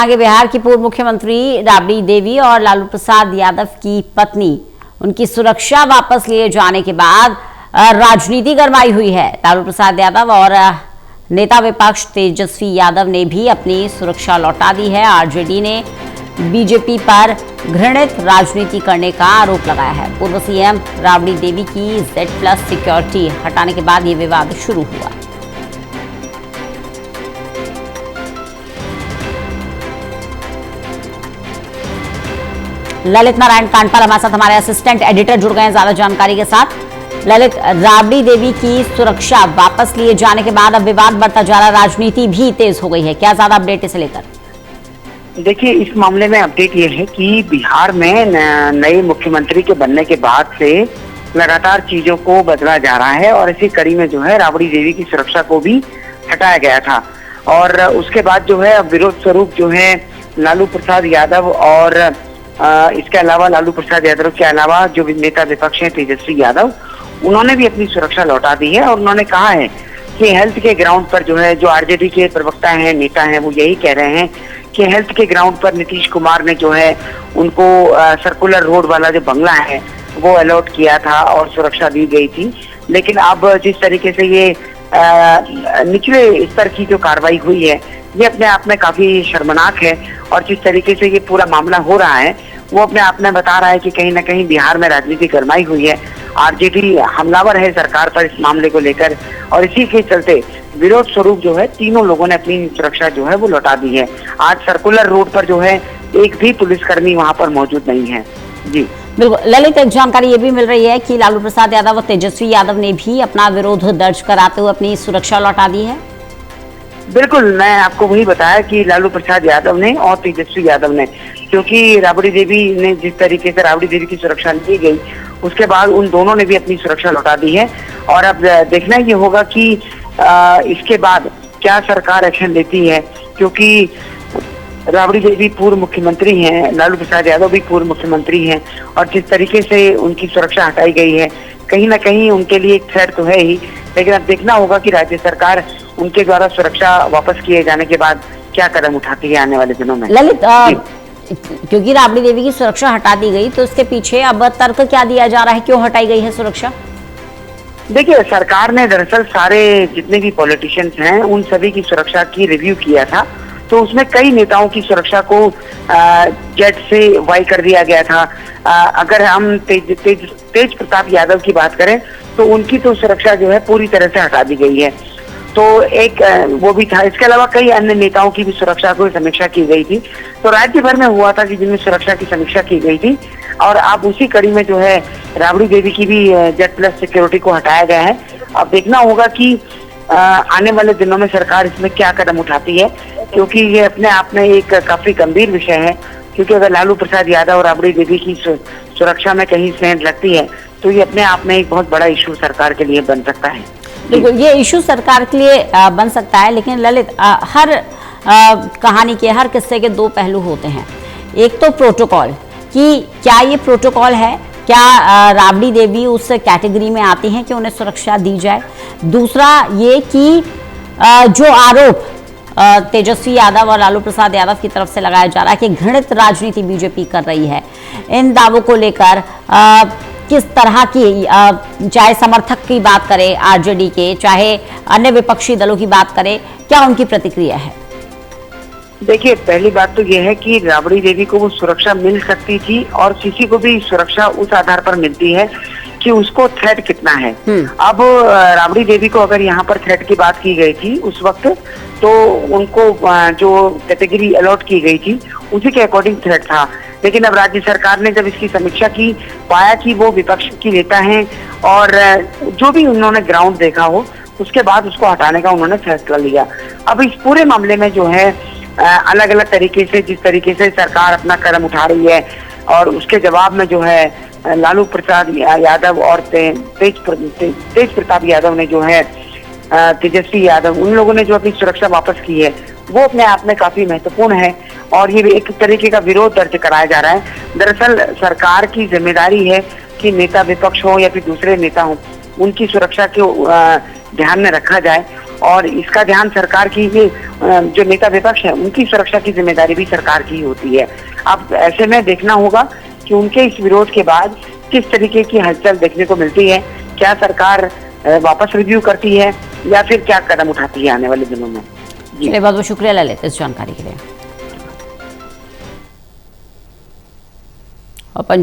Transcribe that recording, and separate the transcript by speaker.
Speaker 1: आगे बिहार की पूर्व मुख्यमंत्री राबड़ी देवी और लालू प्रसाद यादव की पत्नी, उनकी सुरक्षा वापस लिए जाने के बाद राजनीति गरमाई हुई है। लालू प्रसाद यादव और नेता विपक्ष तेजस्वी यादव ने भी अपनी सुरक्षा लौटा दी है। आरजेडी ने बीजेपी पर घृणित राजनीति करने का आरोप लगाया है। पूर्व सीएम राबड़ी देवी की Z+ सिक्योरिटी हटाने के बाद ये विवाद शुरू हुआ। ललित नारायण कांडपाल हमारे साथ, हमारे असिस्टेंट एडिटर जुड़ गए हैं ज्यादा जानकारी के साथ। ललित, राबड़ी देवी की सुरक्षा वापस लिए जाने के बाद अब विवाद बढ़ता जा रहा, राजनीति भी तेज हो गई है, क्या ज्यादा अपडेट इसे लेकर?
Speaker 2: देखिए, इस मामले में अपडेट ये है कि बिहार में नए मुख्यमंत्री के बनने के बाद से लगातार चीजों को बदला जा रहा है और इसी कड़ी में जो है राबड़ी देवी की सुरक्षा को भी हटाया गया था। और उसके बाद जो है अब विरोध स्वरूप जो है लालू प्रसाद यादव और इसके अलावा लालू प्रसाद यादव के अलावा जो नेता विपक्ष हैं तेजस्वी यादव, उन्होंने भी अपनी सुरक्षा लौटा दी है। और उन्होंने कहा है कि हेल्थ के ग्राउंड पर जो है, जो आरजेडी के प्रवक्ता हैं, नेता हैं, वो यही कह रहे हैं कि हेल्थ के ग्राउंड पर नीतीश कुमार ने जो है उनको सर्कुलर रोड वाला जो बंगला है वो अलॉट किया था और सुरक्षा दी गई थी। लेकिन अब जिस तरीके से ये निचले स्तर की जो कार्रवाई हुई है, ये अपने आप में काफी शर्मनाक है। और जिस तरीके से ये पूरा मामला हो रहा है वो अपने आप में बता रहा है कि कहीं ना कहीं बिहार में राजनीति गरमाई हुई है। आरजेडी हमलावर है सरकार पर इस मामले को लेकर और इसी के चलते विरोध स्वरूप जो है तीनों लोगों ने अपनी सुरक्षा जो है वो लौटा दी है। आज सर्कुलर रोड पर जो है एक भी पुलिसकर्मी वहां पर मौजूद नहीं है। जी
Speaker 1: बिल्कुल ललित, एक जानकारी ये भी मिल रही है कि लालू प्रसाद यादव और तेजस्वी यादव ने भी अपना विरोध दर्ज कराते हुए अपनी सुरक्षा लौटा दी है।
Speaker 2: बिल्कुल, मैं आपको वही बताया कि लालू प्रसाद यादव ने और तेजस्वी यादव ने, क्योंकि राबड़ी देवी ने जिस तरीके से राबड़ी देवी की सुरक्षा ली गई, उसके बाद उन दोनों ने भी अपनी सुरक्षा लौटा दी है। और अब देखना ये होगा कि इसके बाद क्या सरकार एक्शन लेती है, क्योंकि राबड़ी देवी पूर्व मुख्यमंत्री हैं, लालू प्रसाद यादव भी पूर्व मुख्यमंत्री हैं और जिस तरीके से उनकी सुरक्षा हटाई गई है, कहीं ना कहीं उनके लिए एक थ्रेट तो है ही। लेकिन अब देखना होगा कि राज्य सरकार उनके द्वारा सुरक्षा वापस किए जाने के बाद क्या कदम उठाती है आने वाले दिनों में।
Speaker 1: ललित, क्योंकि राबड़ी देवी की सुरक्षा हटा दी गई तो इसके पीछे अब तर्क क्या दिया जा रहा है, क्यों हटाई गई है सुरक्षा?
Speaker 2: देखिए, सरकार ने दरअसल सारे जितने भी पॉलिटिशियंस हैं उन सभी की सुरक्षा की रिव्यू किया था, तो उसमें कई नेताओं की सुरक्षा को Z से Y कर दिया गया था। अगर हम तेज प्रताप यादव की बात करें तो उनकी तो सुरक्षा जो है पूरी तरह से हटा दी गई है। तो एक वो भी था। इसके अलावा कई अन्य नेताओं की भी सुरक्षा को समीक्षा की गई थी। तो राज्य भर में हुआ था कि जिनमें सुरक्षा की समीक्षा की गई थी और अब उसी कड़ी में जो है राबड़ी देवी की भी Z+ सिक्योरिटी को हटाया गया है। अब देखना होगा कि आने वाले दिनों में सरकार इसमें क्या कदम उठाती है, क्योंकि ये अपने आप में एक काफी गंभीर विषय है। क्योंकि अगर लालू प्रसाद यादव और राबड़ी देवी की सुरक्षा में कहीं सेंध लगती है तो ये अपने आप में एक बहुत बड़ा इशू सरकार के लिए बन सकता है।
Speaker 1: बिल्कुल, ये इशू सरकार के लिए बन सकता है, लेकिन ललित, हर कहानी के, हर किस्से के दो पहलू होते हैं। एक तो प्रोटोकॉल, कि क्या ये प्रोटोकॉल है, क्या राबड़ी देवी उस कैटेगरी में आती हैं कि उन्हें सुरक्षा दी जाए। दूसरा ये कि जो आरोप तेजस्वी यादव और लालू प्रसाद यादव की तरफ से लगाया जा रहा है कि घृणित राजनीति बीजेपी कर रही है, इन दावों को लेकर किस तरह की, चाहे समर्थक की बात करें आरजेडी के, चाहे अन्य विपक्षी दलों की बात करें, क्या उनकी प्रतिक्रिया है?
Speaker 2: देखिए, पहली बात तो ये है कि राबड़ी देवी को वो सुरक्षा मिल सकती थी और किसी को भी सुरक्षा उस आधार पर मिलती है कि उसको थ्रेट कितना है। अब राबड़ी देवी को अगर यहाँ पर थ्रेट की बात की गई थी उस वक्त, तो उनको जो कैटेगरी अलॉट की गई थी उसी के अकॉर्डिंग थ्रेट था। लेकिन अब राज्य सरकार ने जब इसकी समीक्षा की, पाया कि वो विपक्ष की नेता हैं और जो भी उन्होंने ग्राउंड देखा हो, उसके बाद उसको हटाने का उन्होंने फैसला लिया। अब इस पूरे मामले में जो है अलग अलग तरीके से, जिस तरीके से सरकार अपना कदम उठा रही है और उसके जवाब में जो है लालू प्रसाद यादव और तेज प्रताप यादव ने जो है तेजस्वी यादव, उन लोगों ने जो अपनी सुरक्षा वापस की है वो अपने आप में काफी महत्वपूर्ण है और ये एक तरीके का विरोध दर्ज कराया जा रहा है। दरअसल सरकार की जिम्मेदारी है कि नेता विपक्ष हो या फिर दूसरे नेता हो, उनकी सुरक्षा को ध्यान में रखा जाए और इसका ध्यान सरकार की जो नेता विपक्ष है उनकी सुरक्षा की जिम्मेदारी भी सरकार की होती है। अब ऐसे में देखना होगा कि उनके इस विरोध के बाद किस तरीके की हलचल देखने को मिलती है, क्या सरकार वापस रिव्यू करती है या फिर क्या कदम उठाती है आने वाले दिनों में।
Speaker 1: चलिए, बहुत बहुत शुक्रिया ललित इस जानकारी के लिए। और पंजाब